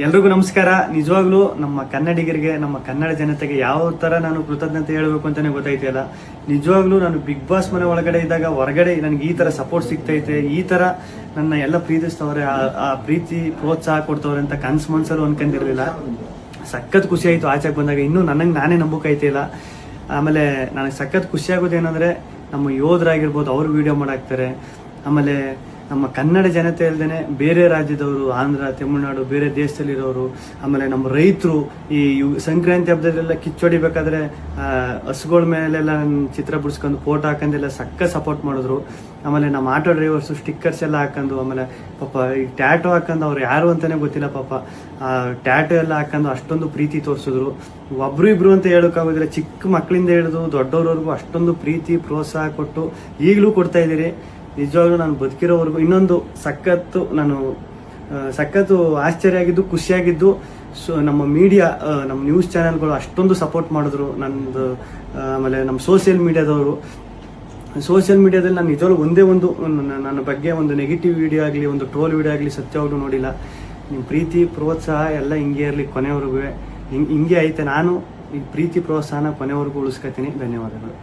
ಎಲ್ರಿಗೂ ನಮಸ್ಕಾರ. ನಿಜವಾಗ್ಲೂ ನಮ್ಮ ಕನ್ನಡಿಗರಿಗೆ, ನಮ್ಮ ಕನ್ನಡ ಜನತೆಗೆ ಯಾವ ಥರ ನಾನು ಕೃತಜ್ಞತೆ ಹೇಳಬೇಕು ಅಂತಲೇ ಗೊತ್ತಾಯ್ತಿಲ್ಲ. ನಿಜವಾಗ್ಲೂ ನಾನು ಬಿಗ್ ಬಾಸ್ ಮನೆ ಒಳಗಡೆ ಇದ್ದಾಗ ಹೊರಗಡೆ ನನಗೆ ಈ ಥರ ಸಪೋರ್ಟ್ ಸಿಗ್ತೈತೆ, ಈ ಥರ ನನ್ನ ಎಲ್ಲ ಪ್ರೀತಿಸ್ತವ್ರೆ, ಆ ಪ್ರೀತಿ ಪ್ರೋತ್ಸಾಹ ಕೊಡ್ತವ್ರೆ ಅಂತ ಕನ್ಸು ಮನ್ಸಲ್ಲೂ ಅನ್ಕೊಂಡಿರಲಿಲ್ಲ. ಸಖತ್ ಖುಷಿ ಆಯಿತು ಆಚೆಗೆ ಬಂದಾಗ. ಇನ್ನೂ ನನಗೆ ನಾನೇ ನಂಬೋಕಾಯ್ತಿಲ್ಲ. ಆಮೇಲೆ ನನಗೆ ಸಖತ್ ಖುಷಿ ಆಗೋದು ಏನಂದರೆ, ನಮ್ಮ ಯೋಧರಾಗಿರ್ಬೋದು ಅವರು ವಿಡಿಯೋ ಮಾಡಾಕ್ತಾರೆ. ಆಮೇಲೆ ನಮ್ಮ ಕನ್ನಡ ಜನತೆ ಅಲ್ಲದೆ ಬೇರೆ ರಾಜ್ಯದವರು, ಆಂಧ್ರ, ತಮಿಳುನಾಡು, ಬೇರೆ ದೇಶದಲ್ಲಿರೋರು, ಆಮೇಲೆ ನಮ್ಮ ರೈತರು ಈ ಸಂಕ್ರಾಂತಿ ಹಬ್ಬದಲ್ಲೆಲ್ಲ ಕಿಚ್ಚೊಡಿಬೇಕಾದ್ರೆ ಹಸುಗಳ ಮೇಲೆಲ್ಲ ಚಿತ್ರ ಬಿಡಿಸ್ಕೊಂಡು ಫೋಟೋ ಹಾಕೊಂಡೆಲ್ಲ ಸಕ್ಕ ಸಪೋರ್ಟ್ ಮಾಡಿದ್ರು. ಆಮೇಲೆ ನಮ್ಮ ಆಟೋ ಡ್ರೈವರ್ಸು ಸ್ಟಿಕ್ಕರ್ಸ್ ಎಲ್ಲ ಹಾಕೊಂಡು, ಆಮೇಲೆ ಪಾಪ ಈ ಟ್ಯಾಟೋ ಹಾಕೊಂಡು, ಅವ್ರು ಯಾರು ಅಂತಲೇ ಗೊತ್ತಿಲ್ಲ ಪಾಪ, ಟ್ಯಾಟೋ ಎಲ್ಲ ಹಾಕೊಂಡು ಅಷ್ಟೊಂದು ಪ್ರೀತಿ ತೋರಿಸಿದ್ರು. ಒಬ್ರು ಇಬ್ರು ಅಂತ ಹೇಳೋಕ್ಕಾಗೋದಿಲ್ಲ, ಚಿಕ್ಕ ಮಕ್ಕಳಿಂದ ಹಿಡಿದು ದೊಡ್ಡವ್ರವರೆಗೂ ಅಷ್ಟೊಂದು ಪ್ರೀತಿ ಪ್ರೋತ್ಸಾಹ ಕೊಟ್ಟು ಈಗಲೂ ಕೊಡ್ತಾ ಇದ್ದೀರಿ. ನಿಜವಾಗ್ಲೂ ನಾನು ಬದುಕಿರೋವರೆಗೂ ಇನ್ನೊಂದು ಸಖತ್ತು ಆಶ್ಚರ್ಯ ಆಗಿದ್ದು, ಖುಷಿಯಾಗಿದ್ದು, ನಮ್ಮ ಮೀಡಿಯಾ, ನಮ್ಮ ನ್ಯೂಸ್ ಚಾನೆಲ್ಗಳು ಅಷ್ಟೊಂದು ಸಪೋರ್ಟ್ ಮಾಡಿದ್ರು ನಂದು. ಆಮೇಲೆ ನಮ್ಮ ಸೋಷಿಯಲ್ ಮೀಡಿಯಾದಲ್ಲಿ ನಾನು ನಿಜವಾಗ್ಲೂ ಒಂದೇ ಒಂದು ನನ್ನ ಬಗ್ಗೆ ಒಂದು ನೆಗೆಟಿವ್ ವಿಡಿಯೋ ಆಗಲಿ, ಒಂದು ಟ್ರೋಲ್ ವಿಡಿಯೋ ಆಗಲಿ ಸತ್ಯವಾಗ್ಲೂ ನೋಡಿಲ್ಲ. ನಿಮ್ಮ ಪ್ರೀತಿ ಪ್ರೋತ್ಸಾಹ ಎಲ್ಲ ಹಿಂಗೆ ಇರಲಿ, ಕೊನೆವರೆಗೂ ಹಿಂಗೆ ಐತೆ. ನಾನು ಈ ಪ್ರೀತಿ ಪ್ರೋತ್ಸಾಹನ ಕೊನೆವರೆಗೂ ಉಳಿಸ್ಕೊತೀನಿ. ಧನ್ಯವಾದಗಳು.